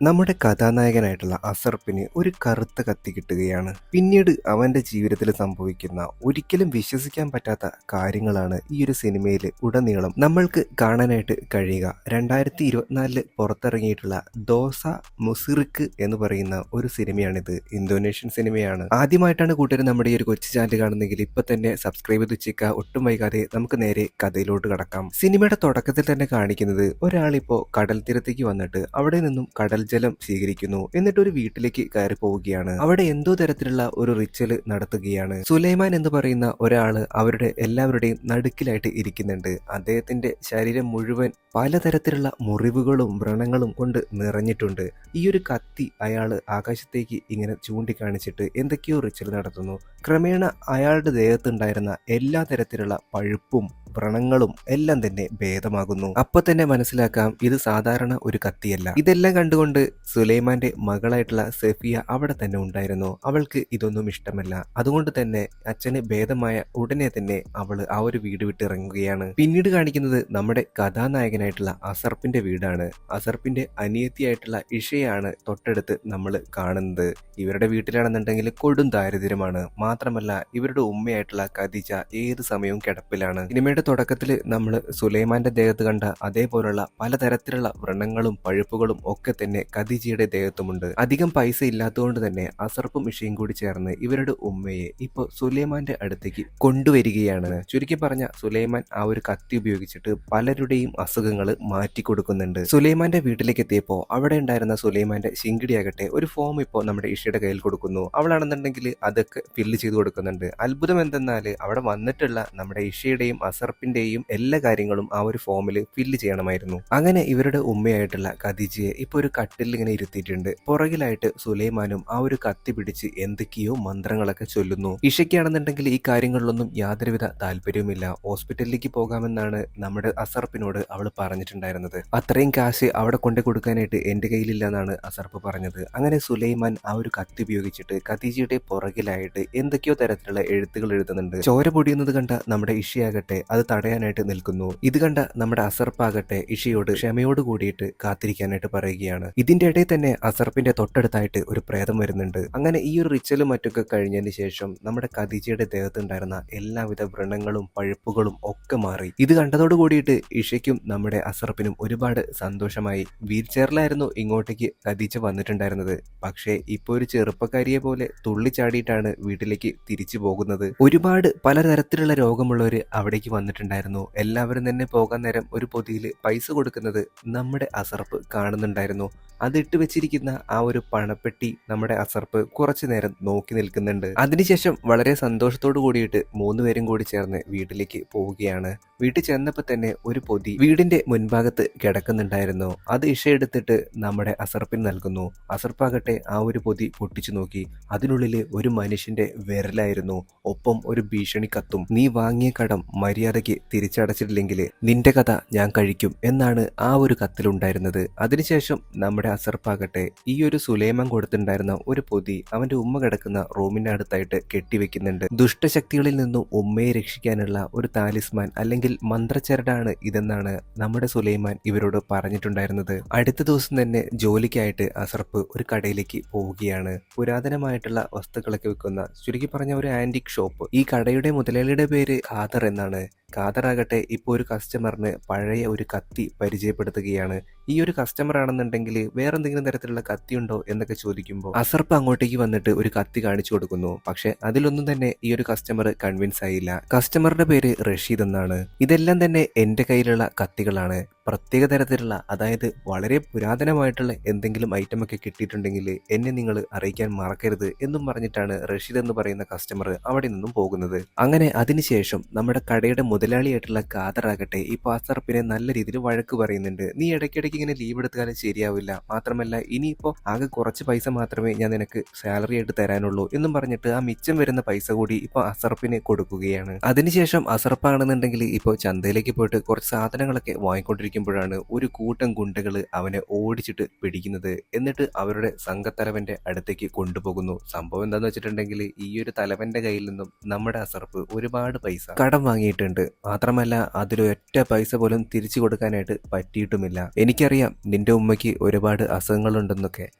നമ്മുടെ കഥാനായകനായിട്ടുള്ള അസർപ്പിന് ഒരു കറുത്ത കത്തി കിട്ടുകയാണ്. പിന്നീട് അവന്റെ ജീവിതത്തിൽ സംഭവിക്കുന്ന ഒരിക്കലും വിശ്വസിക്കാൻ പറ്റാത്ത കാര്യങ്ങളാണ് ഈ ഒരു സിനിമയിൽ ഉടനീളം നമ്മൾക്ക് കാണാനായിട്ട് കഴിയുക. 2024 പുറത്തിറങ്ങിയിട്ടുള്ള ദോസ മുസിറിക്ക് എന്ന് പറയുന്ന ഒരു സിനിമയാണിത്. ഇന്തോനേഷ്യൻ സിനിമയാണ്. ആദ്യമായിട്ടാണ് കൂട്ടുകാർ നമ്മുടെ ഈ ഒരു കൊച്ചു ചാനൽ കാണുന്നെങ്കിൽ ഇപ്പൊ തന്നെ സബ്സ്ക്രൈബ് ചെയ്ത് വെച്ചേക്കുക. ഒട്ടും വൈകാതെ നമുക്ക് നേരെ കഥയിലോട്ട് കടക്കാം. സിനിമയുടെ തുടക്കത്തിൽ തന്നെ കാണിക്കുന്നത് ഒരാളിപ്പോ കടൽ തീരത്തേക്ക് വന്നിട്ട് അവിടെ നിന്നും കടൽ ജലം സ്വീകരിക്കുന്നു. എന്നിട്ട് ഒരു വീട്ടിലേക്ക് കയറി പോവുകയാണ്. അവിടെ എന്തോ തരത്തിലുള്ള ഒരു റിച്വല് നടത്തുകയാണ്. സുലൈമാൻ എന്ന് പറയുന്ന ഒരാള് അവരുടെ എല്ലാവരുടെയും നടുക്കിലായിട്ട് ഇരിക്കുന്നുണ്ട്. അദ്ദേഹത്തിന്റെ ശരീരം മുഴുവൻ പലതരത്തിലുള്ള മുറിവുകളും വ്രണങ്ങളും കൊണ്ട് നിറഞ്ഞിട്ടുണ്ട്. ഈ ഒരു കത്തി അയാള് ആകാശത്തേക്ക് ഇങ്ങനെ ചൂണ്ടിക്കാണിച്ചിട്ട് എന്തൊക്കെയോ റിച്വൽ നടത്തുന്നു. ക്രമേണ അയാളുടെ ദേഹത്തുണ്ടായിരുന്ന എല്ലാ തരത്തിലുള്ള പഴുപ്പും വ്രണങ്ങളും എല്ലാം തന്നെ ഭേദമാകുന്നു. അപ്പൊ തന്നെ മനസ്സിലാക്കാം ഇത് സാധാരണ ഒരു കത്തിയല്ല. ഇതെല്ലാം കണ്ടുകൊണ്ട് സുലൈമാന്റെ മകളായിട്ടുള്ള സെഫിയ അവിടെ തന്നെ ഉണ്ടായിരുന്നു. അവൾക്ക് ഇതൊന്നും ഇഷ്ടമല്ല. അതുകൊണ്ട് തന്നെ അച്ഛന് ഭേദമായ ഉടനെ തന്നെ അവള് ആ ഒരു വീട് വിട്ടിറങ്ങുകയാണ്. പിന്നീട് കാണിക്കുന്നത് നമ്മുടെ കഥാനായകനായിട്ടുള്ള അസർപ്പിന്റെ വീടാണ്. അസർപ്പിന്റെ അനിയത്തിയായിട്ടുള്ള ഇഷയാണ് തൊട്ടടുത്ത് നമ്മൾ കാണുന്നത്. ഇവരുടെ വീട്ടിലാണെന്നുണ്ടെങ്കിൽ കൊടും ദാരിദ്ര്യമാണ്. മാത്രമല്ല ഇവരുടെ ഉമ്മയായിട്ടുള്ള ഖദീജ ഏത് സമയവും കിടപ്പിലാണ്. സിനിമയുടെ തുടക്കത്തിൽ നമ്മൾ സുലൈമാന്റെ ദേഹത്ത് കണ്ട അതേപോലുള്ള പലതരത്തിലുള്ള വ്രണങ്ങളും പഴുപ്പുകളും ഒക്കെ തന്നെ ഖദീജയുടെ ദേഹത്തുമുണ്ട്. അധികം പൈസ ഇല്ലാത്തതുകൊണ്ട് തന്നെ അസർപ്പും ഇഷയും കൂടി ചേർന്ന് ഇവരുടെ ഉമ്മയെ ഇപ്പോൾ സുലൈമാന്റെ അടുത്തേക്ക് കൊണ്ടുവരികയാണ്. ചുരുക്കി പറഞ്ഞ സുലൈമാൻ ആ ഒരു കത്തി ഉപയോഗിച്ചിട്ട് പലരുടെയും അസുഖങ്ങൾ മാറ്റിക്കൊടുക്കുന്നുണ്ട്. സുലൈമാന്റെ വീട്ടിലേക്ക് എത്തിയപ്പോൾ അവിടെ ഉണ്ടായിരുന്ന സുലൈമാന്റെ ശിങ്കിടിയാകട്ടെ ഒരു ഫോം ഇപ്പോൾ നമ്മുടെ ഇഷയുടെ കയ്യിൽ കൊടുക്കുന്നു. അവളാണെന്നുണ്ടെങ്കിൽ അതൊക്കെ ഫില്ല് ചെയ്ത് കൊടുക്കുന്നുണ്ട്. അത്ഭുതം എന്തെന്നാൽ അവിടെ വന്നിട്ടുള്ള നമ്മുടെ ഇഷയുടെയും അസർപ്പിന്റെയും എല്ലാ കാര്യങ്ങളും ആ ഒരു ഫോമിൽ ഫില്ല് ചെയ്യണമായിരുന്നു. അങ്ങനെ ഇവരുടെ ഉമ്മയായിട്ടുള്ള ഖദീജയെ ഇപ്പൊ ഒരു കട്ടിൽ ഇങ്ങനെ ഇരുത്തിയിട്ടുണ്ട്. പുറകിലായിട്ട് സുലൈമാനും ആ ഒരു കത്തി പിടിച്ച് എന്തൊക്കെയോ മന്ത്രങ്ങളൊക്കെ ചൊല്ലുന്നു. ഇഷയ്ക്കാണെന്നുണ്ടെങ്കിൽ ഈ കാര്യങ്ങളിലൊന്നും യാതൊരുവിധ താല്പര്യവുമില്ല. ഹോസ്പിറ്റലിലേക്ക് പോകാമെന്നാണ് നമ്മുടെ അസർപ്പിനോട് അവൾ പറഞ്ഞിട്ടുണ്ടായിരുന്നത്. അത്രയും കാശ് അവിടെ കൊണ്ടു കൊടുക്കാനായിട്ട് എന്റെ കയ്യിലില്ല എന്നാണ് അസർപ്പ് പറഞ്ഞത്. അങ്ങനെ സുലൈമാൻ ആ ഒരു കത്തി ഉപയോഗിച്ചിട്ട് ഖദീജയുടെ പുറകിലായിട്ട് എന്തൊക്കെയോ തരത്തിലുള്ള എഴുത്തുകൾ എഴുതുന്നുണ്ട്. ചോര പൊടിയുന്നത് കണ്ട നമ്മുടെ ഇഷയാകട്ടെ അത് തടയാനായിട്ട് നിൽക്കുന്നു. ഇത് കണ്ട നമ്മുടെ അസർപ്പാകട്ടെ ഇഷയോട് ക്ഷമയോട് കൂടിയിട്ട് കാത്തിരിക്കാനായിട്ട് പറയുകയാണ്. ഇതിന്റെ ഇടയിൽ തന്നെ അസർപ്പിന്റെ തൊട്ടടുത്തായിട്ട് ഒരു പ്രേതം വരുന്നുണ്ട്. അങ്ങനെ ഈ ഒരു റിച്വലും മറ്റൊക്കെ കഴിഞ്ഞതിന് ശേഷം നമ്മുടെ ഖദീജയുടെ ദേഹത്തുണ്ടായിരുന്ന എല്ലാവിധ വ്രണങ്ങളും പഴുപ്പുകളും ഒക്കെ മാറി. ഇത് കണ്ടതോട് കൂടിയിട്ട് ഇഷയ്ക്കും നമ്മുടെ അസർപ്പിനും ഒരുപാട് സന്തോഷമായി. വീൽ ചെയറിലായിരുന്നു ഇങ്ങോട്ടേക്ക് ഖദീജ വന്നിട്ടുണ്ടായിരുന്നത്. പക്ഷേ ഇപ്പൊ ഒരു ചെറുപ്പക്കാരിയെ പോലെ തുള്ളിച്ചാടിയിട്ടാണ് വീട്ടിലേക്ക് തിരിച്ചു പോകുന്നത്. ഒരുപാട് പലതരത്തിലുള്ള രോഗമുള്ളവര് അവിടേക്ക് വന്നിട്ടുണ്ടായിരുന്നു. എല്ലാവരും തന്നെ പോകാൻ നേരം ഒരു പൊതിയിൽ പൈസ കൊടുക്കുന്നത് നമ്മുടെ അസർപ്പ് കാണുന്നുണ്ടായിരുന്നു. അതിട്ട് വെച്ചിരിക്കുന്ന ആ ഒരു പണപ്പെട്ടി നമ്മുടെ അസർപ്പ് കുറച്ചു നേരം നോക്കി നിൽക്കുന്നുണ്ട്. അതിനുശേഷം വളരെ സന്തോഷത്തോടു കൂടിയിട്ട് മൂന്നുപേരും കൂടി ചേർന്ന് വീട്ടിലേക്ക് പോവുകയാണ്. വീട്ടിൽ ചെന്നപ്പോൾ തന്നെ ഒരു പൊതി വീടിന്റെ മുൻഭാഗത്ത് കിടക്കുന്നുണ്ടായിരുന്നു. അത് ഇഷ എടുത്തിട്ട് നമ്മുടെ അസർപ്പിന് നൽകുന്നു. അസർപ്പാകട്ടെ ആ ഒരു പൊതി പൊട്ടിച്ചു നോക്കി. അതിനുള്ളിൽ ഒരു മനുഷ്യന്റെ വിരലായിരുന്നു. ഒപ്പം ഒരു ഭീഷണി കത്തും. നീ വാങ്ങിയ കടം മര്യാദയ്ക്ക് തിരിച്ചടച്ചിട്ടില്ലെങ്കിൽ നിന്റെ കഥ ഞാൻ കഴിക്കും എന്നാണ് ആ ഒരു കത്തിലുണ്ടായിരുന്നത്. അതിനുശേഷം നമ്മുടെ അസർപ്പാകട്ടെ ഈ ഒരു സുലൈമാൻ കൊടുത്തിട്ടുണ്ടായിരുന്ന ഒരു പൊതി അവന്റെ ഉമ്മ കിടക്കുന്ന റൂമിന്റെ അടുത്തായിട്ട് കെട്ടിവെക്കുന്നുണ്ട്. ദുഷ്ടശക്തികളിൽ നിന്നും ഉമ്മയെ രക്ഷിക്കാനുള്ള ഒരു താലിസ്മാൻ അല്ലെങ്കിൽ മന്ത്രച്ചരടാണ് ഇതെന്നാണ് നമ്മുടെ സുലൈമാൻ ഇവരോട് പറഞ്ഞിട്ടുണ്ടായിരുന്നത്. അടുത്ത ദിവസം തന്നെ ജോലിക്കായിട്ട് അസർപ്പ് ഒരു കടയിലേക്ക് പോവുകയാണ്. പുരാതനമായിട്ടുള്ള വസ്തുക്കളൊക്കെ വിൽക്കുന്ന ചുരുക്കി പറഞ്ഞ ഒരു ആന്റിക് ഷോപ്പ്. ഈ കടയുടെ മുതലാളിയുടെ പേര് ഖാദർ എന്നാണ്. ഖാദറാകട്ടെ ഇപ്പോൾ ഒരു കസ്റ്റമറിന് പഴയ ഒരു കത്തി പരിചയപ്പെടുത്തുകയാണ്. ഈ ഒരു കസ്റ്റമർ ആണെന്നുണ്ടെങ്കിൽ വേറെ എന്തെങ്കിലും തരത്തിലുള്ള കത്തി ഉണ്ടോ എന്നൊക്കെ ചോദിക്കുമ്പോൾ അസർപ്പ് അങ്ങോട്ടേക്ക് വന്നിട്ട് ഒരു കത്തി കാണിച്ചു കൊടുക്കുന്നു. പക്ഷെ അതിലൊന്നും തന്നെ ഈ ഒരു കസ്റ്റമർ കൺവിൻസ് ആയില്ല. കസ്റ്റമറുടെ പേര് റഷീദ് എന്നാണ്. ഇതെല്ലാം തന്നെ എന്റെ കയ്യിലുള്ള കത്തികളാണ്. പ്രത്യേക തരത്തിലുള്ള അതായത് വളരെ പുരാതനമായിട്ടുള്ള എന്തെങ്കിലും ഐറ്റം ഒക്കെ കിട്ടിയിട്ടുണ്ടെങ്കിൽ എന്നെ നിങ്ങൾ അറിയിക്കാൻ മറക്കരുത് എന്നും പറഞ്ഞിട്ടാണ് റഷീദ് എന്ന് പറയുന്ന കസ്റ്റമർ അവിടെ നിന്നും പോകുന്നത്. അങ്ങനെ അതിനുശേഷം നമ്മുടെ കടയുടെ മുതലാളിയായിട്ടുള്ള ഖാദറാകട്ടെ ഇപ്പൊ അസർപ്പിനെ നല്ല രീതിയിൽ വഴക്ക് പറയുന്നുണ്ട്. നീ ഇടയ്ക്കിടയ്ക്ക് ഇങ്ങനെ ലീവ് എടുത്താലും ശരിയാവില്ല. മാത്രമല്ല ഇനിയിപ്പോ ആകെ കുറച്ച് പൈസ മാത്രമേ ഞാൻ നിനക്ക് സാലറി ആയിട്ട് തരാനുള്ളൂ എന്നും പറഞ്ഞിട്ട് ആ മിച്ചം വരുന്ന പൈസ കൂടി ഇപ്പൊ അസർപ്പിനെ കൊടുക്കുകയാണ്. അതിനുശേഷം അസർപ്പാണെന്നുണ്ടെങ്കിൽ ഇപ്പോൾ ചന്തയിലേക്ക് പോയിട്ട് കുറച്ച് സാധനങ്ങളൊക്കെ വാങ്ങിക്കൊണ്ടിരിക്കും. ചെയ്തുകൊണ്ടിരിക്കുമ്പോഴാണ് ഒരു കൂട്ടം ഗുണ്ടകൾ അവനെ ഓടിച്ചിട്ട് പിടിക്കുന്നത്. എന്നിട്ട് അവരുടെ സംഘത്തലവന്റെ അടുത്തേക്ക് കൊണ്ടുപോകുന്നു. സംഭവം എന്താന്ന് വെച്ചിട്ടുണ്ടെങ്കിൽ ഈ ഒരു തലവന്റെ കയ്യിൽ നിന്നും നമ്മുടെ അസർപ്പ് ഒരുപാട് പൈസ കടം വാങ്ങിയിട്ടുണ്ട്. മാത്രമല്ല അതിലൊറ്റ പൈസ പോലും തിരിച്ചു കൊടുക്കാനായിട്ട് പറ്റിയിട്ടുമില്ല. എനിക്കറിയാം നിന്റെ ഉമ്മയ്ക്ക് ഒരുപാട് അസുഖങ്ങളുണ്ടെന്നൊക്കെ,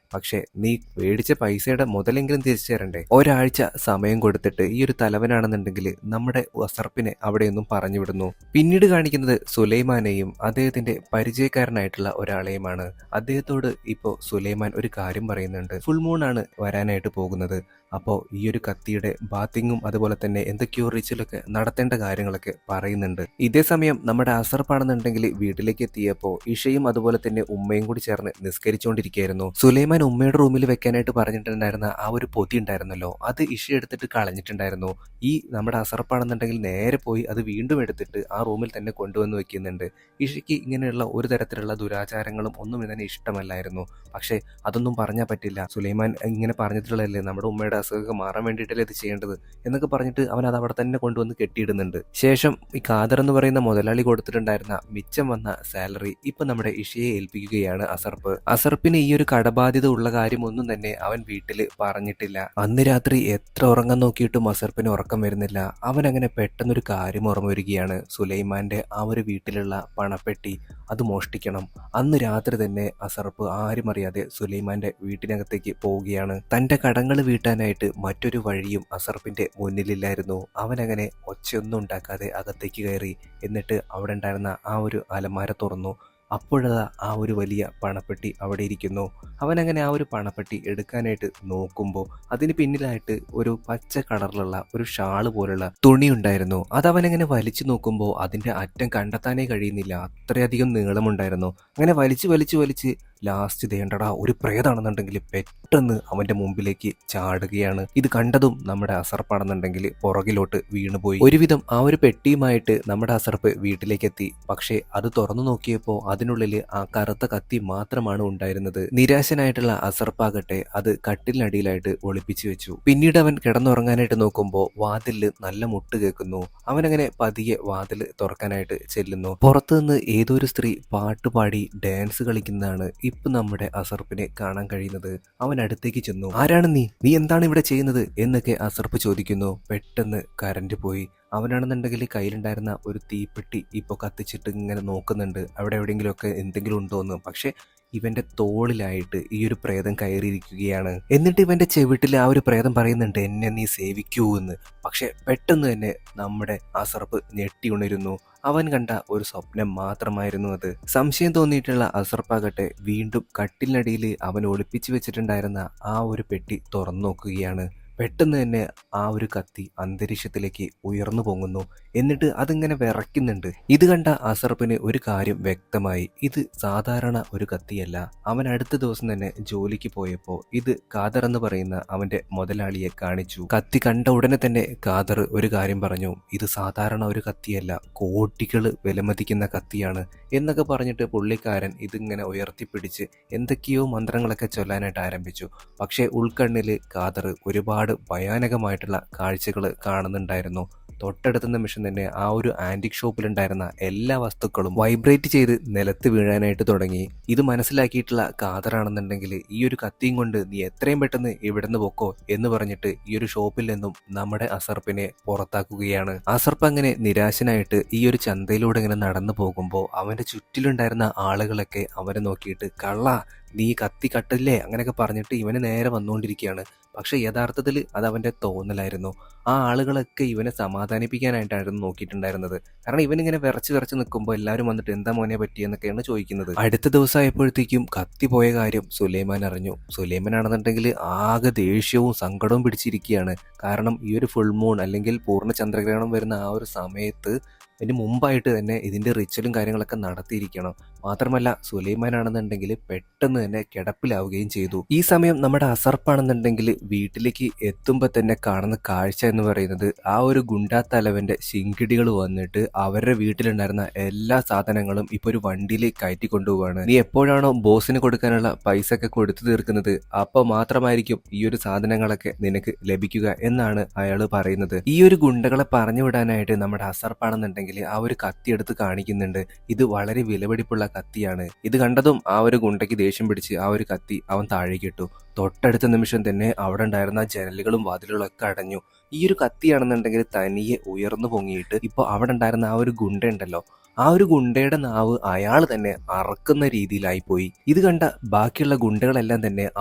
പക്ഷെ നീ മേടിച്ച പൈസയുടെ മുതലെങ്കിലും തിരിച്ചു തരണ്ടേ? ഒരാഴ്ച സമയം കൊടുത്തിട്ട് ഈ ഒരു തലവനാണെന്നുണ്ടെങ്കിൽ നമ്മുടെ അസർപ്പിനെ അവിടെയൊന്നും പറഞ്ഞു വിടുന്നു. പിന്നീട് കാണിക്കുന്നത് സുലൈമാനെയും അദ്ദേഹത്തിന്റെ പരിചയക്കാരനായിട്ടുള്ള ഒരാളെയുമാണ്. അദ്ദേഹത്തോട് ഇപ്പോൾ സുലൈമാൻ ഒരു കാര്യം പറയുന്നുണ്ട്. ഫുൾ മൂൺ ആണ് വരാനായിട്ട് പോകുന്നത്. അപ്പോൾ ഈ ഒരു കത്തിയുടെ ബാത്തിങ്ങും അതുപോലെ തന്നെ എന്തൊക്കെയോ റിച്വലൊക്കെ നടത്തേണ്ട കാര്യങ്ങളൊക്കെ പറയുന്നുണ്ട്. ഇതേ സമയം നമ്മുടെ അസർപ്പാണെന്നുണ്ടെങ്കിൽ വീട്ടിലേക്ക് എത്തിയപ്പോൾ ഇഷയും അതുപോലെ തന്നെ ഉമ്മയും കൂടി ചേർന്ന് നിസ്കരിച്ചുകൊണ്ടിരിക്കുകയായിരുന്നു. സുലൈമാൻ ഉമ്മയുടെ റൂമിൽ വെക്കാനായിട്ട് പറഞ്ഞിട്ടുണ്ടായിരുന്ന ആ ഒരു പൊതി ഉണ്ടായിരുന്നല്ലോ, അത് ഇഷ എടുത്തിട്ട് കളഞ്ഞിട്ടുണ്ടായിരുന്നു. ഈ നമ്മുടെ അസർപ്പാണെന്നുണ്ടെങ്കിൽ നേരെ പോയി അത് വീണ്ടും എടുത്തിട്ട് ആ റൂമിൽ തന്നെ കൊണ്ടുവന്ന് വെക്കുന്നുണ്ട്. ഇഷയ്ക്ക് ഇങ്ങനെയുള്ള ഒരു തരത്തിലുള്ള ദുരാചാരങ്ങളും ഒന്നും ഇതിനെ ഇഷ്ടമല്ലായിരുന്നു. പക്ഷേ അതൊന്നും പറഞ്ഞാൽ പറ്റില്ല. സുലൈമാൻ ഇങ്ങനെ പറഞ്ഞിട്ടുള്ളതല്ലേ, നമ്മുടെ ഉമ്മയുടെ അസുഖമൊക്കെ മാറാൻ വേണ്ടിയിട്ടല്ലേ ഇത് ചെയ്യേണ്ടത് എന്നൊക്കെ പറഞ്ഞിട്ട് അവൻ അത് അവിടെ തന്നെ കൊണ്ടുവന്ന് കെട്ടിയിടുന്നുണ്ട്. ശേഷം ഈ ഖാദർ എന്ന് പറയുന്ന മുതലാളി കൊടുത്തിട്ടുണ്ടായിരുന്ന മിച്ചം വന്ന സാലറി ഇപ്പൊ നമ്മുടെ ഇഷയെ ഏൽപ്പിക്കുകയാണ് അസർപ്പ്. അസർപ്പിന് ഈ ഒരു കടബാധ്യത ഉള്ള കാര്യമൊന്നും തന്നെ അവൻ വീട്ടിൽ പറഞ്ഞിട്ടില്ല. അന്ന് രാത്രി എത്ര ഉറങ്ങാൻ നോക്കിയിട്ടും അസർപ്പിന് ഉറക്കം വരുന്നില്ല. അവൻ അങ്ങനെ പെട്ടെന്നൊരു കാര്യം ഓർമ്മ വരികയാണ്. സുലൈമാന്റെ ആ ഒരു വീട്ടിലുള്ള പണപ്പെട്ടി അത് മോഷ്ടിക്കണം. അന്ന് രാത്രി തന്നെ അസർപ്പ് ആരും അറിയാതെ സുലൈമാന്റെ വീട്ടിനകത്തേക്ക് പോവുകയാണ്. തന്റെ കടങ്ങൾ വീട്ടാനായിട്ട് മറ്റൊരു വഴിയും അസർപ്പിന്റെ മുന്നിലില്ലായിരുന്നു. അവനങ്ങനെ ഒച്ചയൊന്നും ഉണ്ടാക്കാതെ അകത്തേക്ക് കയറി. എന്നിട്ട് അവിടെ ഉണ്ടായിരുന്ന ആ ഒരു അലമാര തുറന്നു. അപ്പോഴതാ ആ ഒരു വലിയ പണപ്പെട്ടി അവിടെ ഇരിക്കുന്നു. അവനങ്ങനെ ആ ഒരു പണപ്പെട്ടി എടുക്കാനായിട്ട് നോക്കുമ്പോൾ അതിന് പിന്നിലായിട്ട് ഒരു പച്ച കളറിലുള്ള ഒരു ഷാള് പോലുള്ള തുണി ഉണ്ടായിരുന്നു. അതവനങ്ങനെ വലിച്ചു നോക്കുമ്പോൾ അതിന്റെ അറ്റം കണ്ടെത്താനേ കഴിയുന്നില്ല, അത്രയധികം നീളമുണ്ടായിരുന്നു. അങ്ങനെ വലിച്ച് വലിച്ച് വലിച്ച് ലാസ്റ്റ് ദേണ്ടടാ ഒരു പ്രേതാണെന്നുണ്ടെങ്കിൽ പെട്ടെന്ന് അവന്റെ മുമ്പിലേക്ക് ചാടുകയാണ്. ഇത് കണ്ടതും നമ്മുടെ അസർപ്പാണെന്നുണ്ടെങ്കിൽ പുറകിലോട്ട് വീണുപോയി. ഒരുവിധം ആ ഒരു പെട്ടിയുമായിട്ട് നമ്മുടെ അസർപ്പ് വീട്ടിലേക്ക് എത്തി. പക്ഷേ അത് തുറന്നു നോക്കിയപ്പോൾ അതിനുള്ളിൽ ആ കറുത്ത കത്തി മാത്രമാണ് ഉണ്ടായിരുന്നത്. നിരാശനായിട്ടുള്ള അസർപ്പാകട്ടെ അത് കട്ടിലിനടിയിലായിട്ട് ഒളിപ്പിച്ചു വെച്ചു. പിന്നീട് അവൻ കിടന്നുറങ്ങാനായിട്ട് നോക്കുമ്പോൾ വാതിലിൽ നല്ല മുട്ട് കേൾക്കുന്നു. അവനങ്ങനെ പതിയെ വാതിൽ തുറക്കാനായിട്ട് ചെല്ലുന്നു. പുറത്തുനിന്ന് ഏതൊരു സ്ത്രീ പാട്ടുപാടി ഡാൻസ് കളിക്കുന്നതാണ് ഇപ്പൊ നമ്മുടെ അസർപ്പിനെ കാണാൻ കഴിയുന്നത്. അവൻ അടുത്തേക്ക് ചെന്നു. ആരാണ് നീ എന്താണ് ഇവിടെ ചെയ്യുന്നത് എന്നൊക്കെ അസർപ്പ് ചോദിക്കുന്നു. പെട്ടെന്ന് കറന്റ് പോയി. അവനാണെന്നുണ്ടെങ്കിൽ കയ്യിലുണ്ടായിരുന്ന ഒരു തീപ്പെട്ടി ഇപ്പോൾ കത്തിച്ചിട്ട് ഇങ്ങനെ നോക്കുന്നുണ്ട് അവിടെ എവിടെയെങ്കിലുമൊക്കെ എന്തെങ്കിലും ഉണ്ടോ എന്ന്. പക്ഷെ ഇവന്റെ തോളിലായിട്ട് ഈ ഒരു പ്രേതം കയറിയിരിക്കുകയാണ്. എന്നിട്ട് ഇവന്റെ ചെവിട്ടിൽ ആ ഒരു പ്രേതം പറയുന്നുണ്ട്, എന്നെ നീ സേവിക്കൂ എന്ന്. പക്ഷെ പെട്ടെന്ന് തന്നെ നമ്മുടെ അസർപ്പ് ഞെട്ടി ഉണരുന്നു. അവൻ കണ്ട ഒരു സ്വപ്നം മാത്രമായിരുന്നു അത്. സംശയം തോന്നിയിട്ടുള്ള അസർപ്പാകട്ടെ വീണ്ടും കട്ടിലിനടിയിൽ അവൻ ഒളിപ്പിച്ചു വെച്ചിട്ടുണ്ടായിരുന്ന ആ ഒരു പെട്ടി തുറന്നു നോക്കുകയാണ്. പെട്ടെന്ന് തന്നെ ആ ഒരു കത്തി അന്തരീക്ഷത്തിലേക്ക് ഉയർന്നു പൊങ്ങുന്നു. എന്നിട്ട് അതിങ്ങനെ വിറയ്ക്കുന്നുണ്ട്. ഇത് കണ്ട അസർപ്പിന് ഒരു കാര്യം വ്യക്തമായി, ഇത് സാധാരണ ഒരു കത്തിയല്ല. അവൻ അടുത്ത ദിവസം തന്നെ ജോലിക്ക് പോയപ്പോൾ ഇത് ഖാദർ എന്ന് പറയുന്ന അവന്റെ മുതലാളിയെ കാണിച്ചു. കത്തി കണ്ട ഉടനെ തന്നെ ഖാദർ ഒരു കാര്യം പറഞ്ഞു, ഇത് സാധാരണ ഒരു കത്തിയല്ല, കോടികൾ വിലമതിക്കുന്ന കത്തിയാണ് എന്നൊക്കെ പറഞ്ഞിട്ട് പുള്ളിക്കാരൻ ഇതിങ്ങനെ ഉയർത്തിപ്പിടിച്ച് എന്തൊക്കെയോ മന്ത്രങ്ങളൊക്കെ ചൊല്ലാനായിട്ട് ആരംഭിച്ചു. പക്ഷേ ഉൾക്കണ്ണിൽ ഖാദർ ഒരുപാട് ഭയാനകമായിട്ടുള്ള കാഴ്ചകൾ കാണുന്നുണ്ടായിരുന്നു. തൊട്ടടുത്ത നിമിഷം തന്നെ ആ ഒരു ആന്റിക് ഷോപ്പിലുണ്ടായിരുന്ന എല്ലാ വസ്തുക്കളും വൈബ്രേറ്റ് ചെയ്ത് നിലത്ത് വീഴാനായിട്ട് തുടങ്ങി. ഇത് മനസ്സിലാക്കിയിട്ടുള്ള ഖാദറാണെന്നുണ്ടെങ്കിൽ ഈ ഒരു കത്തിയും കൊണ്ട് നീ എത്രയും പെട്ടെന്ന് ഇവിടുന്ന് പൊക്കോ എന്ന് പറഞ്ഞിട്ട് ഈ ഒരു ഷോപ്പിൽ നിന്നും നമ്മുടെ അസർപ്പിനെ പുറത്താക്കുകയാണ്. അസർപ്പ് അങ്ങനെ നിരാശനായിട്ട് ഈ ഒരു ചന്തയിലൂടെ ഇങ്ങനെ നടന്നു പോകുമ്പോൾ അവന്റെ ചുറ്റിലുണ്ടായിരുന്ന ആളുകളൊക്കെ അവനെ നോക്കിയിട്ട് കള്ള നീ കത്തി കട്ടില്ലേ അങ്ങനെയൊക്കെ പറഞ്ഞിട്ട് ഇവന് നേരെ വന്നുകൊണ്ടിരിക്കുകയാണ്. പക്ഷെ യഥാർത്ഥത്തിൽ അത് അവന്റെ തോന്നലായിരുന്നു. ആ ആളുകളൊക്കെ ഇവനെ സമാധാനിപ്പിക്കാനായിട്ടായിരുന്നു നോക്കിയിട്ടുണ്ടായിരുന്നത്. കാരണം ഇവനിങ്ങനെ വിറച്ച് നിൽക്കുമ്പോൾ എല്ലാവരും വന്നിട്ട് എന്താ മോനെ പറ്റിയെന്നൊക്കെയാണ് ചോദിക്കുന്നത്. അടുത്ത ദിവസമായപ്പോഴത്തേക്കും കത്തി പോയ കാര്യം സുലൈമാൻ അറിഞ്ഞു. സുലൈമാനാണെന്നുണ്ടെങ്കിൽ ആകെ ദേഷ്യവും സങ്കടവും പിടിച്ചിരിക്കുകയാണ്. കാരണം ഈ ഒരു ഫുൾ മൂൺ അല്ലെങ്കിൽ പൂർണ്ണ ചന്ദ്രഗ്രഹണം വരുന്ന ആ ഒരു സമയത്ത് ഇതിന് മുമ്പായിട്ട് തന്നെ ഇതിൻ്റെ റിച്വലും കാര്യങ്ങളൊക്കെ നടത്തിയിരിക്കണം. മാത്രമല്ല സുലൈമാനാണെന്നുണ്ടെങ്കിൽ പെട്ടെന്ന് തന്നെ കിടപ്പിലാവുകയും ചെയ്തു. ഈ സമയം നമ്മുടെ അസർപ്പാണെന്നുണ്ടെങ്കിൽ വീട്ടിലേക്ക് എത്തുമ്പോൾ തന്നെ കാണുന്ന കാഴ്ച എന്ന് പറയുന്നത് ആ ഒരു ഗുണ്ടാ തലവന്റെ ശിങ്കിടികൾ വന്നിട്ട് അവരുടെ വീട്ടിലുണ്ടായിരുന്ന എല്ലാ സാധനങ്ങളും ഇപ്പൊ ഒരു വണ്ടിയിൽ കയറ്റി കൊണ്ടുപോവാണ്. നീ എപ്പോഴാണോ ബോസിന് കൊടുക്കാനുള്ള പൈസ ഒക്കെ കൊടുത്തു തീർക്കുന്നത് അപ്പൊ മാത്രമായിരിക്കും ഈ ഒരു സാധനങ്ങളൊക്കെ നിനക്ക് ലഭിക്കുക എന്നാണ് അയാൾ പറയുന്നത്. ഈ ഒരു ഗുണ്ടകളെ പറഞ്ഞു വിടാനായിട്ട് നമ്മുടെ അസർപ്പാണെന്നുണ്ടെങ്കിൽ ആ ഒരു കത്തി എടുത്ത് കാണിക്കുന്നുണ്ട്. ഇത് വളരെ വിലപിടിപ്പുള്ള കത്തിയാണ്. ഇത് കണ്ടതും ആ ഒരു ഗുണ്ടയ്ക്ക് ദേഷ്യം പിടിച്ച് ആ ഒരു കത്തി അവൻ താഴേക്ക് ഇട്ടു. തൊട്ടടുത്ത നിമിഷം തന്നെ അവിടെ ഉണ്ടായിരുന്ന ജനലുകളും വാതിലുകളും ഒക്കെ അടഞ്ഞു. ഈ ഒരു കത്തിയാണെന്നുണ്ടെങ്കിൽ തനിയെ ഉയർന്നു പൊങ്ങിയിട്ട് ഇപ്പൊ അവിടെ ഉണ്ടായിരുന്ന ആ ഒരു ഗുണ്ട ഉണ്ടല്ലോ, ആ ഒരു ഗുണ്ടയുടെ നാവ് അയാൾ തന്നെ അറക്കുന്ന രീതിയിലായി പോയി. ഇത് കണ്ട ബാക്കിയുള്ള ഗുണ്ടകളെല്ലാം തന്നെ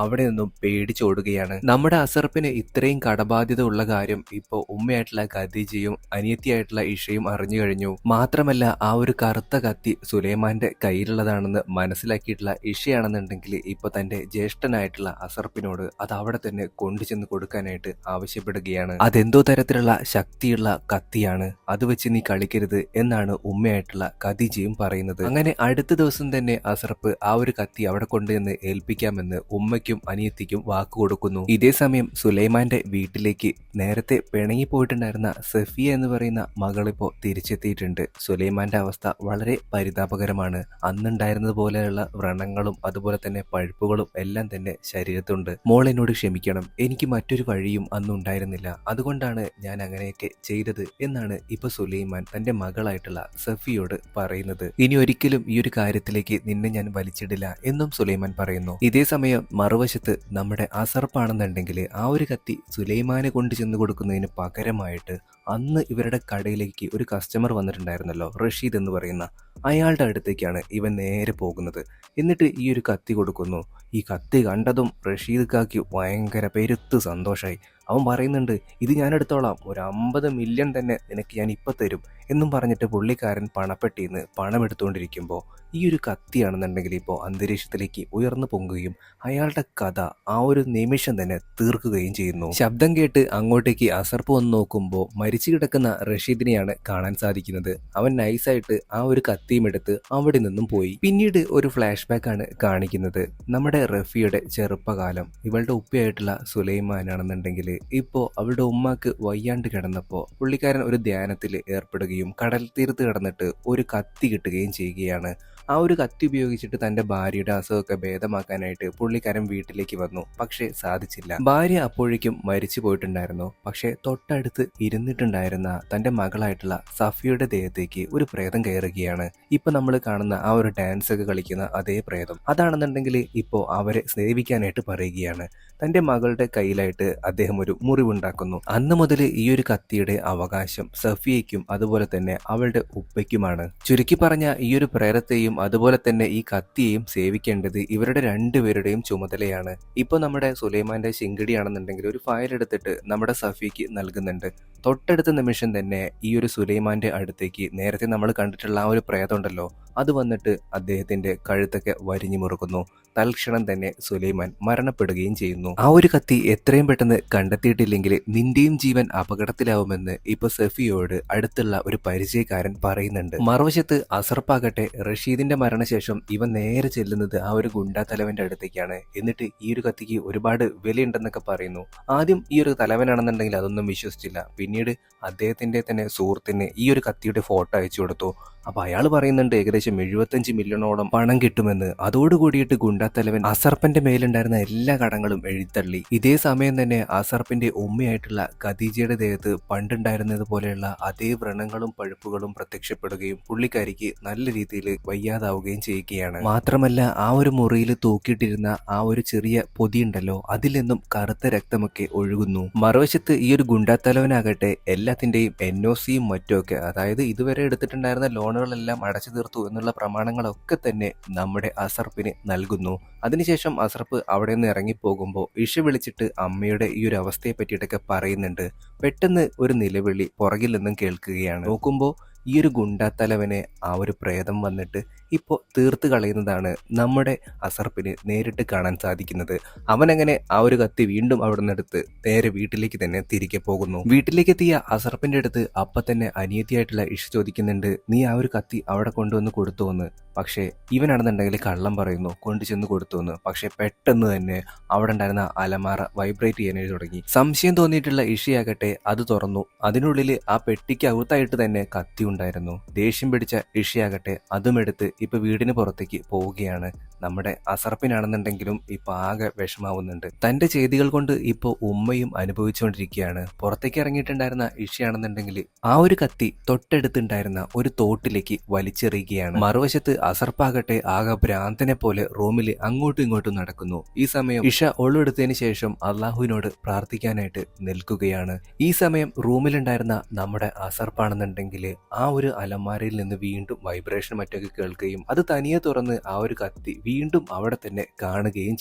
അവിടെ നിന്നും പേടിച്ചോടുകയാണ്. നമ്മുടെ അസർപ്പിന് ഇത്രയും കടബാധ്യത ഉള്ള കാര്യം ഇപ്പോൾ ഉമ്മയായിട്ടുള്ള ഖദീജയും അനിയത്തിയായിട്ടുള്ള ഇഷയും അറിഞ്ഞു കഴിഞ്ഞു. മാത്രമല്ല ആ ഒരു കറുത്ത കത്തി സുലൈമാന്റെ കയ്യിലുള്ളതാണെന്ന് മനസ്സിലാക്കിയിട്ടുള്ള ഇഷയാണെന്നുണ്ടെങ്കിൽ ഇപ്പൊ തന്റെ ജ്യേഷ്ഠനായിട്ടുള്ള അസർപ്പിനോട് അത് അവിടെ തന്നെ കൊണ്ടുചെന്ന് കൊടുക്കാനായിട്ട് ആവശ്യപ്പെടുകയാണ്. അതെന്തോ തരത്തിലുള്ള ശക്തിയുള്ള കത്തിയാണ്, അത് വെച്ച് നീ കളിക്കരുത് എന്നാണ് ഉമ്മയായിട്ടുള്ള ഖദീജയും പറയുന്നത്. അങ്ങനെ അടുത്ത ദിവസം തന്നെ അസർപ്പ് ആ ഒരു കത്തി അവിടെ കൊണ്ടുവന്ന് ഏൽപ്പിക്കാമെന്ന് ഉമ്മയ്ക്കും അനിയത്തിക്കും വാക്കു കൊടുക്കുന്നു. ഇതേ സമയം സുലൈമാന്റെ വീട്ടിലേക്ക് നേരത്തെ പിണങ്ങി പോയിട്ടുണ്ടായിരുന്ന സഫിയ എന്ന് പറയുന്ന മകളിപ്പോ തിരിച്ചെത്തിയിട്ടുണ്ട്. സുലൈമാന്റെ അവസ്ഥ വളരെ പരിതാപകരമാണ്. അന്നുണ്ടായിരുന്നത് പോലെയുള്ള വ്രണങ്ങളും അതുപോലെ തന്നെ പഴുപ്പുകളും എല്ലാം തന്നെ ശരീരത്തുണ്ട്. മോൾ എന്നോട് ക്ഷമിക്കണം, എനിക്ക് മറ്റൊരു വഴിയും അന്നുണ്ടായിരുന്നില്ല, അതുകൊണ്ടാണ് ഞാൻ അങ്ങനെയൊക്കെ ചെയ്തത് എന്നാണ് ഇപ്പൊ സുലൈമാൻ തന്റെ മകളായിട്ടുള്ള സഫിയോട് പറയുന്നത്. ഇനി ഒരിക്കലും ഈ ഒരു കാര്യത്തിലേക്ക് നിന്നെ ഞാൻ വലിച്ചിടില്ല എന്നും സുലൈമാൻ പറയുന്നു. ഇതേ സമയം മറുവശത്ത് നമ്മുടെ അസർപ്പാണെന്നുണ്ടെങ്കിൽ ആ ഒരു കത്തി സുലൈമാനെ കൊണ്ട് ചെന്ന് കൊടുക്കുന്നതിന് പകരമായിട്ട് അന്ന് ഇവരുടെ കടയിലേക്ക് ഒരു കസ്റ്റമർ വന്നിട്ടുണ്ടായിരുന്നല്ലോ, റഷീദ് എന്ന് പറയുന്ന അയാളുടെ അടുത്തേക്കാണ് ഇവൻ നേരെ പോകുന്നത്. എന്നിട്ട് ഈ ഒരു കത്തി കൊടുക്കുന്നു. ഈ കത്തി കണ്ടതും റഷീദ് കാക്കി ഭയങ്കര പെരുത്ത് സന്തോഷമായി. അവൻ പറയുന്നുണ്ട്, ഇത് ഞാൻ എടുത്തോളാം, ഒരു 50 മില്യൺ തന്നെ നിനക്ക് ഞാൻ ഇപ്പം തരും എന്നും പറഞ്ഞിട്ട് പുള്ളിക്കാരൻ പണപ്പെട്ടിന്ന് പണം എടുത്തുകൊണ്ടിരിക്കുമ്പോൾ ഈ ഒരു കത്തിയാണെന്നുണ്ടെങ്കിൽ ഇപ്പോൾ അന്തരീക്ഷത്തിലേക്ക് ഉയർന്നു പൊങ്ങുകയും അയാളുടെ കഥ ആ ഒരു നിമിഷം തന്നെ തീർക്കുകയും ചെയ്യുന്നു. ശബ്ദം കേട്ട് അങ്ങോട്ടേക്ക് അസർപ്പ് വന്ന് നോക്കുമ്പോൾ മരിച്ചു കിടക്കുന്ന റഷീദിനെയാണ് കാണാൻ സാധിക്കുന്നത്. അവൻ നൈസായിട്ട് ആ ഒരു കത്തിയും എടുത്ത് അവിടെ നിന്നും പോയി. പിന്നീട് ഒരു ഫ്ലാഷ് ബാക്ക് ആണ് കാണിക്കുന്നത്. നമ്മുടെ റഫിയുടെ ചെറുപ്പകാലം. ഇവളുടെ ഉപ്പയായിട്ടുള്ള സുലൈമാനാണെന്നുണ്ടെങ്കിൽ ഇപ്പോൾ അവളുടെ ഉമ്മാക്ക് വയ്യാണ്ട് കിടന്നപ്പോൾ പുള്ളിക്കാരൻ ഒരു ധ്യാനത്തിൽ ഏർപ്പെടുകയും കടൽ തീരത്ത് കിടന്നിട്ട് ഒരു കത്തി കിട്ടുകയും ചെയ്യുകയാണ്. ആ ഒരു കത്തി ഉപയോഗിച്ചിട്ട് തന്റെ ഭാര്യയുടെ അസുഖമൊക്കെ ഭേദമാക്കാനായിട്ട് പുള്ളിക്കാരൻ വീട്ടിലേക്ക് വന്നു. പക്ഷേ സാധിച്ചില്ല. ഭാര്യ അപ്പോഴേക്കും മരിച്ചു പോയിട്ടുണ്ടായിരുന്നു. പക്ഷേ തൊട്ടടുത്ത് ഇരുന്നിട്ടുണ്ടായിരുന്ന തന്റെ മകളായിട്ടുള്ള സഫിയുടെ ദേഹത്തേക്ക് ഒരു പ്രേതം കയറുകയാണ്. ഇപ്പൊ നമ്മൾ കാണുന്ന ആ ഒരു ഡാൻസ് ഒക്കെ കളിക്കുന്ന അതേ പ്രേതം അതാണെന്നുണ്ടെങ്കിൽ ഇപ്പോ അവരെ സേവിക്കാനായിട്ട് പറയുകയാണ്. തന്റെ മകളുടെ കയ്യിലായിട്ട് അദ്ദേഹം ഒരു മുറിവുണ്ടാക്കുന്നു. അന്ന് മുതൽ ഈ ഒരു കത്തിയുടെ അവകാശം സഫിയയ്ക്കും അതുപോലെ തന്നെ അവളുടെ ഉപ്പയ്ക്കുമാണ്. ചുരുക്കി പറഞ്ഞ ഈ ഒരു പ്രേതത്തെയും അതുപോലെ തന്നെ ഈ കത്തിയെയും സേവിക്കേണ്ടത് ഇവരുടെ രണ്ടുപേരുടെയും ചുമതലയാണ്. ഇപ്പൊ നമ്മുടെ സുലൈമാന്റെ ശിങ്കിടിയാണെന്നുണ്ടെങ്കിൽ ഒരു ഫയൽ എടുത്തിട്ട് നമ്മുടെ സഫിക്ക് നൽകുന്നുണ്ട്. തൊട്ടടുത്ത നിമിഷം തന്നെ ഈ ഒരു സുലൈമാന്റെ അടുത്തേക്ക് നേരത്തെ നമ്മൾ കണ്ടിട്ടുള്ള ആ ഒരു പ്രേതം ഉണ്ടല്ലോ, അത് വന്നിട്ട് അദ്ദേഹത്തിന്റെ കഴുത്തൊക്കെ വരിഞ്ഞു മുറുക്കുന്നു. തൽക്ഷണം തന്നെ സുലൈമാൻ മരണപ്പെടുകയും ചെയ്യുന്നു. ആ ഒരു കത്തി എത്രയും പെട്ടെന്ന് കണ്ടെത്തിയിട്ടില്ലെങ്കിൽ നിന്റെയും ജീവൻ അപകടത്തിലാവുമെന്ന് ഇപ്പൊ സഫിയോട് അടുത്തുള്ള ഒരു പരിചയക്കാരൻ പറയുന്നുണ്ട്. മറുവശത്ത് അസർപ്പാകട്ടെ റഷീദിന്റെ മരണശേഷം ഇവൻ നേരെ ചെല്ലുന്നത് ആ ഒരു ഗുണ്ടാ തലവന്റെ അടുത്തേക്കാണ്. എന്നിട്ട് ഈ ഒരു കത്തിക്ക് ഒരുപാട് വിലയുണ്ടെന്നൊക്കെ പറയുന്നു. ആദ്യം ഈ ഒരു തലവനാണെന്നുണ്ടെങ്കിൽ അതൊന്നും വിശ്വസിച്ചില്ല. പിന്നീട് അദ്ദേഹത്തിന്റെ തന്നെ സുഹൃത്തിന് ഈ ഒരു കത്തിയുടെ ഫോട്ടോ അയച്ചു കൊടുത്തു. അപ്പൊ അയാൾ പറയുന്നുണ്ട് ഏകദേശം 75 മില്യണോളം പണം കിട്ടുമെന്ന്. അതോടുകൂടിയിട്ട് ഗുണ്ടാത്തലവൻ അസർപ്പന്റെ മേലുണ്ടായിരുന്ന എല്ലാ കടങ്ങളും എഴുത്തള്ളി. ഇതേ സമയം തന്നെ അസർപ്പിന്റെ ഉമ്മയായിട്ടുള്ള ഖദീജയുടെ ദേഹത്ത് പണ്ടുണ്ടായിരുന്നത് പോലെയുള്ള അതേ വ്രണങ്ങളും പഴുപ്പുകളും പ്രത്യക്ഷപ്പെടുകയും പുള്ളിക്കാരിക്ക് നല്ല രീതിയിൽ വയ്യാതാവുകയും ചെയ്യുകയാണ്. മാത്രമല്ല ആ ഒരു മുറിയിൽ തൂക്കിയിട്ടിരുന്ന ആ ഒരു ചെറിയ പൊതിയുണ്ടല്ലോ, അതിൽ നിന്നും കറുത്ത രക്തമൊക്കെ ഒഴുകുന്നു. മറുവശത്ത് ഈ ഒരു ഗുണ്ടാത്തലവനാകട്ടെ എല്ലാത്തിന്റെയും NOCയും മറ്റുമൊക്കെ, അതായത് ഇതുവരെ എടുത്തിട്ടുണ്ടായിരുന്ന ലോണുകളെല്ലാം അടച്ചു തീർത്തു എന്നുള്ള പ്രമാണങ്ങളൊക്കെ തന്നെ നമ്മുടെ അസർപ്പിന് നൽകുന്നു. അതിനുശേഷം അസർപ്പ് അവിടെ നിന്ന് ഇറങ്ങിപ്പോകുമ്പോൾ ഇഷ വിളിച്ചിട്ട് അമ്മയുടെ ഈ ഒരു അവസ്ഥയെ പറ്റിയിട്ടൊക്കെ പറയുന്നുണ്ട്. പെട്ടെന്ന് ഒരു നിലവിളി പുറകിൽ നിന്നും കേൾക്കുകയാണ്. നോക്കുമ്പോൾ ഈ ഒരു ഗുണ്ടാത്തലവനെ ആ ഒരു പ്രേതം വന്നിട്ട് ഇപ്പോൾ തീർത്ത് കളയുന്നതാണ് നമ്മുടെ അസർപ്പിന് നേരിട്ട് കാണാൻ സാധിക്കുന്നത്. അവനങ്ങനെ ആ ഒരു കത്തി വീണ്ടും അവിടെ നിന്നെടുത്ത് നേരെ വീട്ടിലേക്ക് തന്നെ തിരികെ പോകുന്നു. വീട്ടിലേക്ക് എത്തിയ അസർപ്പിന്റെ അടുത്ത് അപ്പൊ തന്നെ അനിയത്തിയായിട്ടുള്ള ഇഷ ചോദിക്കുന്നുണ്ട്, നീ ആ ഒരു കത്തി അവിടെ കൊണ്ടുവന്ന് കൊടുത്തോന്ന്. പക്ഷേ ഇവനാണെന്നുണ്ടെങ്കിൽ കള്ളം പറയുന്നു, കൊണ്ടുചെന്ന് കൊടുത്തുവെന്ന്. പക്ഷെ പെട്ടെന്ന് തന്നെ അവിടെ ഉണ്ടായിരുന്ന അലമാറ വൈബ്രേറ്റ് ചെയ്യാനായി തുടങ്ങി. സംശയം തോന്നിയിട്ടുള്ള ഇഷയാകട്ടെ അത് തുറന്നു. അതിനുള്ളിൽ ആ പെട്ടിക്ക് അകത്തായിട്ട് തന്നെ കത്തി ഉണ്ടായിരുന്നു. ദേഷ്യം പിടിച്ച ഇഷയാകട്ടെ അതും എടുത്ത് ഇപ്പൊ വീടിന് പുറത്തേക്ക് പോവുകയാണ്. നമ്മുടെ അസർപ്പിനാണെന്നുണ്ടെങ്കിലും ഇപ്പൊ ആകെ വിഷമാവുന്നുണ്ട്. തന്റെ ചെയ്തികൾ കൊണ്ട് ഇപ്പൊ ഉമ്മയും അനുഭവിച്ചുകൊണ്ടിരിക്കുകയാണ്. പുറത്തേക്ക് ഇറങ്ങിയിട്ടുണ്ടായിരുന്ന ഇഷയാണെന്നുണ്ടെങ്കിൽ ആ ഒരു കത്തി തൊട്ടടുത്തുണ്ടായിരുന്ന ഒരു തോട്ടിലേക്ക് വലിച്ചെറിയുകയാണ്. മറുവശത്ത് അസർപ്പാകട്ടെ ആകെ ഭ്രാന്തനെ പോലെ റൂമിൽ അങ്ങോട്ടും ഇങ്ങോട്ടും നടക്കുന്നു. ഈ സമയം ഇഷ ഒളിവെടുത്തതിന് ശേഷം അള്ളാഹുവിനോട് പ്രാർത്ഥിക്കാനായിട്ട് നിൽക്കുകയാണ്. ഈ സമയം റൂമിലുണ്ടായിരുന്ന നമ്മുടെ അസർപ്പാണെന്നുണ്ടെങ്കിൽ ആ ഒരു അലമാരയിൽ നിന്ന് വീണ്ടും വൈബ്രേഷൻ മറ്റൊക്കെ കേൾക്കുകയും അത് തനിയെ തുറന്ന് ആ ഒരു കത്തി വീണ്ടും അവിടെ തന്നെ കാണുകയും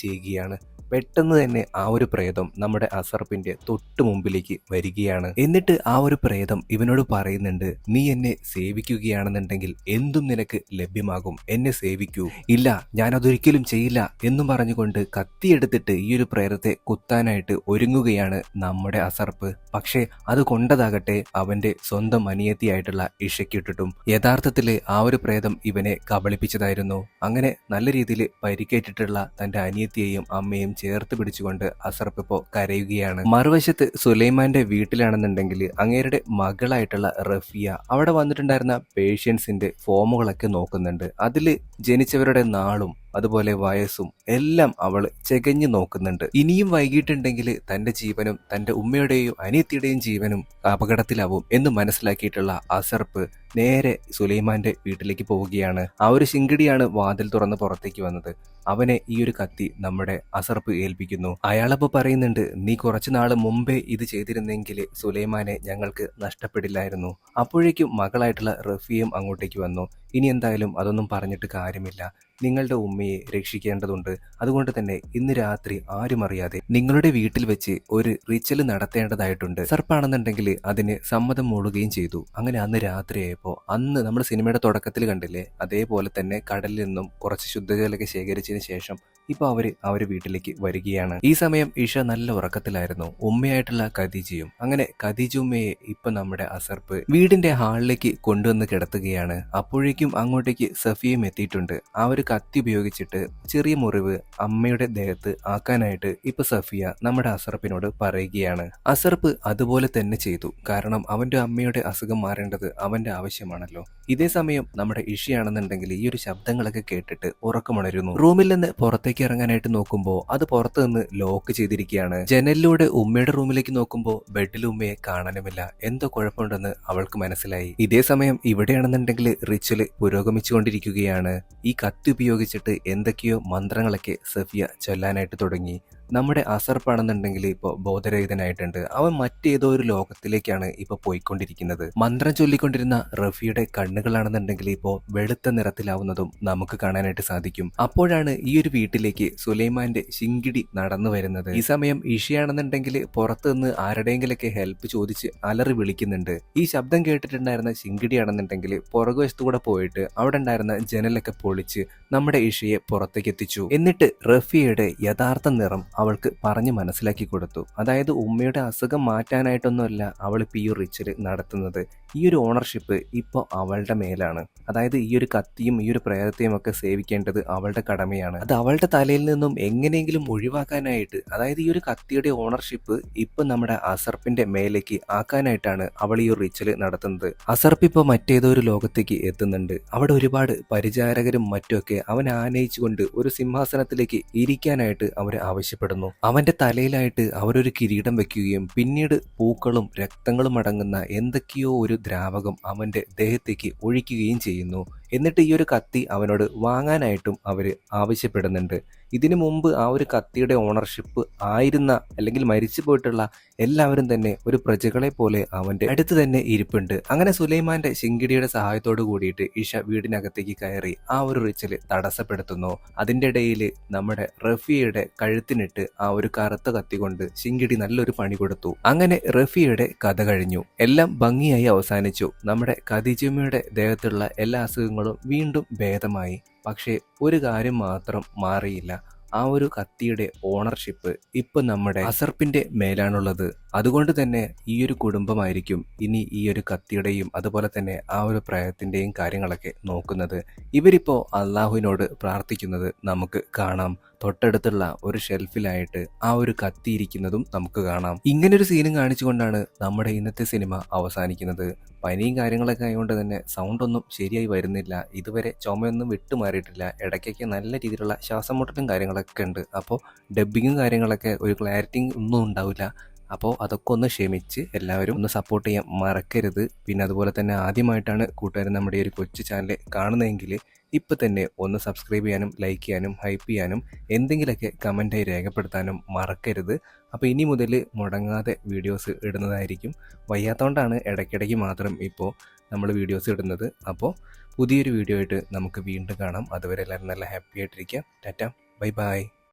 ചെയ്യുകയാണ്. പെട്ടെന്ന് തന്നെ ആ ഒരു പ്രേതം നമ്മുടെ അസർപ്പിന്റെ തൊട്ടു മുമ്പിലേക്ക് വരികയാണ്. എന്നിട്ട് ആ ഒരു പ്രേതം ഇവനോട് പറയുന്നുണ്ട്, നീ എന്നെ സേവിക്കുകയാണെന്നുണ്ടെങ്കിൽ എന്തും നിനക്ക് ലഭ്യമാകും, എന്നെ സേവിക്കൂ. ഇല്ല, ഞാൻ അതൊരിക്കലും ചെയ്യില്ല എന്നും പറഞ്ഞുകൊണ്ട് കത്തിയെടുത്തിട്ട് ഈ ഒരു പ്രേതത്തെ കുത്താനായിട്ട് ഒരുങ്ങുകയാണ് നമ്മുടെ അസർപ്പ്. പക്ഷേ അത് കൊണ്ടതാകട്ടെ അവന്റെ സ്വന്തം അനിയത്തിയായിട്ടുള്ള ഇഷയ്ക്കിട്ടിട്ടും. യഥാർത്ഥത്തില് ആ ഒരു പ്രേതം ഇവനെ കബളിപ്പിച്ചതായിരുന്നു. അങ്ങനെ നല്ല രീതിയിൽ പരിക്കേറ്റിട്ടുള്ള തന്റെ അനിയത്തിയെയും അമ്മയും ചേർത്ത് പിടിച്ചുകൊണ്ട് അസർപ്പ് ഇപ്പോ കരയുകയാണ്. മറുവശത്ത് സുലൈമാന്റെ വീട്ടിലാണെന്നുണ്ടെങ്കിൽ അങ്ങേരുടെ മകളായിട്ടുള്ള റഫിയ അവിടെ വന്നിട്ടുണ്ടായിരുന്ന പേഷ്യൻസിന്റെ ഫോമുകളൊക്കെ നോക്കുന്നുണ്ട്. അതില് ജനിച്ചവരുടെ നാളും അതുപോലെ വയസ്സും എല്ലാം അവൾ ചെകഞ്ഞു നോക്കുന്നുണ്ട്. ഇനിയും വൈകിട്ടുണ്ടെങ്കിൽ തന്റെ ജീവനും തന്റെ ഉമ്മയുടെയും അനിയത്തിയുടെയും ജീവനും അപകടത്തിലാവും എന്ന് മനസ്സിലാക്കിയിട്ടുള്ള അസർപ്പ് നേരെ സുലൈമാന്റെ വീട്ടിലേക്ക് പോവുകയാണ്. ആ ഒരു ശിങ്കിടിയാണ് വാതിൽ തുറന്ന് പുറത്തേക്ക് വന്നത്. അവനെ ഈ ഒരു കത്തി നമ്മുടെ അസർപ്പ് ഏൽപ്പിക്കുന്നു. അയാളപ്പോ പറയുന്നുണ്ട്, നീ കുറച്ചു നാള് മുമ്പേ ഇത് ചെയ്തിരുന്നെങ്കിൽ സുലൈമാനെ ഞങ്ങൾക്ക് നഷ്ടപ്പെടില്ലായിരുന്നു. അപ്പോഴേക്കും മകളായിട്ടുള്ള റഫിയും അങ്ങോട്ടേക്ക് വന്നു. ഇനി എന്തായാലും അതൊന്നും പറഞ്ഞിട്ട് കാര്യമില്ല, നിങ്ങളുടെ ഉമ്മയെ രക്ഷിക്കേണ്ടതുണ്ട്. അതുകൊണ്ട് തന്നെ ഇന്ന് രാത്രി ആരും അറിയാതെ നിങ്ങളുടെ വീട്ടിൽ വെച്ച് ഒരു റിച്വൽ നടത്തേണ്ടതായിട്ടുണ്ട്. സർപ്പാണെന്നുണ്ടെങ്കിൽ അതിന് സമ്മതം മൂടുകയും ചെയ്തു. അങ്ങനെ അന്ന് രാത്രിയായപ്പോൾ അന്ന് നമ്മൾ സിനിമയുടെ തുടക്കത്തിൽ കണ്ടില്ലേ, അതേപോലെ തന്നെ കടലിൽ നിന്നും കുറച്ച് ശുദ്ധജലമൊക്കെ ശേഖരിച്ചതിന് ശേഷം ഇപ്പൊ അവര് വീട്ടിലേക്ക് വരികയാണ്. ഈ സമയം ഇഷ നല്ല ഉറക്കത്തിലായിരുന്നു, ഉമ്മയായിട്ടുള്ള ഖദീജയും. അങ്ങനെ ഖദീജ ഉമ്മയെ ഇപ്പൊ നമ്മുടെ അസർപ്പ് വീടിന്റെ ഹാളിലേക്ക് കൊണ്ടുവന്ന് കിടത്തുകയാണ്. അപ്പോഴേക്കും അങ്ങോട്ടേക്ക് സഫിയയും എത്തിയിട്ടുണ്ട്. ആ ഒരു കത്തി ഉപയോഗിച്ചിട്ട് ചെറിയ മുറിവ് അമ്മയുടെ ദേഹത്ത് ആക്കാനായിട്ട് ഇപ്പൊ സഫിയ നമ്മുടെ അസർപ്പിനോട് പറയുകയാണ്. അസർപ്പ് അതുപോലെ തന്നെ ചെയ്തു. കാരണം അവന്റെ അമ്മയുടെ അസുഖം മാറേണ്ടത് അവന്റെ ആവശ്യമാണല്ലോ. ഇതേ സമയം നമ്മുടെ ഇഷയാണെന്നുണ്ടെങ്കിൽ ഈ ഒരു ശബ്ദങ്ങളൊക്കെ കേട്ടിട്ട് ഉറക്കമുണരുന്നു. റൂമിൽ നിന്ന് പുറത്തേക്ക് ഇറങ്ങാനായിട്ട് നോക്കുമ്പോൾ അത് പുറത്തു നിന്ന് ലോക്ക് ചെയ്തിരിക്കുകയാണ്. ജനലിലൂടെ ഉമ്മയുടെ റൂമിലേക്ക് നോക്കുമ്പോൾ ബെഡിൽ ഉമ്മയെ കാണാനുമില്ല. എന്തോ കുഴപ്പമുണ്ടെന്ന് അവൾക്ക് മനസ്സിലായി. ഇതേ സമയം ഇവിടെയാണെന്നുണ്ടെങ്കിൽ റിച്വൽ പുരോഗമിച്ചുകൊണ്ടിരിക്കുകയാണ്. ഈ കത്തി ഉപയോഗിച്ചിട്ട് എന്തൊക്കെയോ മന്ത്രങ്ങളൊക്കെ സഫിയ ചൊല്ലാനായിട്ട് തുടങ്ങി. നമ്മുടെ അസർപ്പാണെന്നുണ്ടെങ്കിൽ ഇപ്പോൾ ബോധരഹിതനായിട്ടുണ്ട്. അവൻ മറ്റേതോ ഒരു ലോകത്തിലേക്കാണ് ഇപ്പോൾ പോയിക്കൊണ്ടിരിക്കുന്നത്. മന്ത്രം ചൊല്ലിക്കൊണ്ടിരുന്ന റഫിയുടെ കണ്ണുകളാണെന്നുണ്ടെങ്കിൽ ഇപ്പോൾ വെളുത്ത നിറത്തിലാവുന്നതും നമുക്ക് കാണാനായിട്ട് സാധിക്കും. അപ്പോഴാണ് ഈ ഒരു വീട്ടിലേക്ക് സുലൈമാന്റെ ശിങ്കിടി നടന്നു വരുന്നത്. ഈ സമയം ഇഷയാണെന്നുണ്ടെങ്കിൽ പുറത്തു നിന്ന് ആരുടെയെങ്കിലൊക്കെ ഹെൽപ്പ് ചോദിച്ച് അലറി വിളിക്കുന്നുണ്ട്. ഈ ശബ്ദം കേട്ടിട്ടുണ്ടായിരുന്ന ശിങ്കിടിയാണെന്നുണ്ടെങ്കിൽ പുറകുവശത്തുകൂടെ പോയിട്ട് അവിടെ ഉണ്ടായിരുന്ന ജനലൊക്കെ പൊളിച്ച് നമ്മുടെ ഇഷയെ പുറത്തേക്ക് എത്തിച്ചു. എന്നിട്ട് റഫിയുടെ യഥാർത്ഥ നിറം അവൾക്ക് പറഞ്ഞ് മനസ്സിലാക്കി കൊടുത്തു. അതായത് ഉമ്മയുടെ അസുഖം മാറ്റാനായിട്ടൊന്നുമല്ല അവളിപ്പോൾ ഈ റിച്വൽ നടത്തുന്നത്. ഈ ഒരു ഓണർഷിപ്പ് ഇപ്പോൾ അവളുടെ മേലാണ്. അതായത് ഈ ഒരു കത്തിയും ഈ ഒരു പ്രേതത്തെയും ഒക്കെ സേവിക്കേണ്ടത് അവളുടെ കടമയാണ്. അത് അവളുടെ തലയിൽ നിന്നും എങ്ങനെയെങ്കിലും ഒഴിവാക്കാനായിട്ട്, അതായത് ഈ ഒരു കത്തിയുടെ ഓണർഷിപ്പ് ഇപ്പൊ നമ്മുടെ അസർപ്പിന്റെ മേലേക്ക് ആക്കാനായിട്ടാണ് അവൾ ഈ ഒരു റിച്വൽ നടത്തുന്നത്. അസർപ്പ് ഇപ്പോൾ മറ്റേതോ ഒരു ലോകത്തേക്ക് എത്തുന്നുണ്ട്. അവിടെ ഒരുപാട് പരിചാരകരും മറ്റുമൊക്കെ അവൻ ആനയിച്ചുകൊണ്ട് ഒരു സിംഹാസനത്തിലേക്ക് ഇരിക്കാനായിട്ട് അവർ ആവശ്യപ്പെടുന്നു. അവന്റെ തലയിലായിട്ട് അവരൊരു കിരീടം വെക്കുകയും പിന്നീട് പൂക്കളും രക്തങ്ങളും അടങ്ങുന്ന എന്തൊക്കെയോ ഒരു ദ്രാവകം അവന്റെ ദേഹത്തേക്ക് ഒഴിക്കുകയും ചെയ്യുന്നു. എന്നിട്ട് ഈ ഒരു കത്തി അവനോട് വാങ്ങാനായിട്ടും അവര് ആവശ്യപ്പെടുന്നുണ്ട്. ഇതിനു മുമ്പ് ആ ഒരു കത്തിയുടെ ഓണർഷിപ്പ് ആയിരുന്ന അല്ലെങ്കിൽ മരിച്ചു പോയിട്ടുള്ള എല്ലാവരും തന്നെ ഒരു പ്രജകളെ പോലെ അവന്റെ അടുത്ത് തന്നെ ഇരിപ്പുണ്ട്. അങ്ങനെ സുലൈമാന്റെ ശിങ്കിടിയുടെ സഹായത്തോട് കൂടിയിട്ട് ഇഷ വീടിനകത്തേക്ക് കയറി ആ ഒരു റിച്ചല് തടസ്സപ്പെടുത്തുന്നു. അതിന്റെ ഇടയിൽ നമ്മുടെ റഫിയയുടെ കഴുത്തിനിട്ട് ആ ഒരു കറുത്ത കത്തി കൊണ്ട് ശിങ്കിടി നല്ലൊരു പണി കൊടുത്തു. അങ്ങനെ റഫിയയുടെ കഥ കഴിഞ്ഞു. എല്ലാം ഭംഗിയായി അവസാനിച്ചു. നമ്മുടെ ഖദീജമ്മയുടെ ദേഹത്തുള്ള എല്ലാ അസുഖങ്ങളും വീണ്ടും ഭേദമായി. പക്ഷേ ഒരു കാര്യം മാത്രം മാറിയില്ല. ആ ഒരു കത്തിയുടെ ഓണർഷിപ്പ് ഇപ്പൊ നമ്മുടെ അസർപ്പിന്റെ മേലാണുള്ളത്. അതുകൊണ്ട് തന്നെ ഈ ഒരു കുടുംബമായിരിക്കും ഇനി ഈ ഒരു കത്തിയുടെയും അതുപോലെ തന്നെ ആ ഒരു പ്രയത്തിന്റെയും കാര്യങ്ങളൊക്കെ നോക്കുന്നത്. ഇവരിപ്പോ അള്ളാഹുവിനോട് പ്രാർത്ഥിക്കുന്നത് നമുക്ക് കാണാം. തൊട്ടടുത്തുള്ള ഒരു ഷെൽഫിലായിട്ട് ആ ഒരു കത്തി ഇരിക്കുന്നതും നമുക്ക് കാണാം. ഇങ്ങനൊരു സീനും കാണിച്ചുകൊണ്ടാണ് നമ്മുടെ ഇന്നത്തെ സിനിമ അവസാനിക്കുന്നത്. പനിയും കാര്യങ്ങളൊക്കെ ആയതുകൊണ്ട് തന്നെ സൗണ്ടൊന്നും ശരിയായി വരുന്നില്ല. ഇതുവരെ ചുമയൊന്നും വിട്ടുമാറിയിട്ടില്ല. ഇടയ്ക്കൊക്കെ നല്ല രീതിയിലുള്ള ശ്വാസം മുട്ടലും കാര്യങ്ങളൊക്കെ ഉണ്ട്. അപ്പോൾ ഡബ്ബിങ്ങും കാര്യങ്ങളൊക്കെ ഒരു ക്ലാരിറ്റി ഒന്നും ഉണ്ടാവില്ല. അപ്പോൾ അതൊക്കെ ഒന്ന് ക്ഷമിച്ച് എല്ലാവരും ഒന്ന് സപ്പോർട്ട് ചെയ്യാൻ മറക്കരുത്. പിന്നെ അതുപോലെ തന്നെ ആദ്യമായിട്ടാണ് കൂട്ടുകാർ നമ്മുടെ ഈ ഒരു കൊച്ചു ചാനൽ കാണുന്നതെങ്കിൽ ഇപ്പം തന്നെ ഒന്ന് സബ്സ്ക്രൈബ് ചെയ്യാനും ലൈക്ക് ചെയ്യാനും ഹൈപ്പ് ചെയ്യാനും എന്തെങ്കിലുമൊക്കെ കമൻറ്റായി രേഖപ്പെടുത്താനും മറക്കരുത്. അപ്പോൾ ഇനി മുതൽ മുടങ്ങാതെ വീഡിയോസ് ഇടുന്നതായിരിക്കും. വയ്യാത്തതുകൊണ്ടാണ് ഇടയ്ക്കിടയ്ക്ക് മാത്രം ഇപ്പോൾ നമ്മൾ വീഡിയോസ് ഇടുന്നത്. അപ്പോൾ പുതിയൊരു വീഡിയോ ആയിട്ട് നമുക്ക് വീണ്ടും കാണാം. അതുവരെ എല്ലാവരും നല്ല ഹാപ്പി ആയിട്ടിരിക്കുക. Tata, bye bye.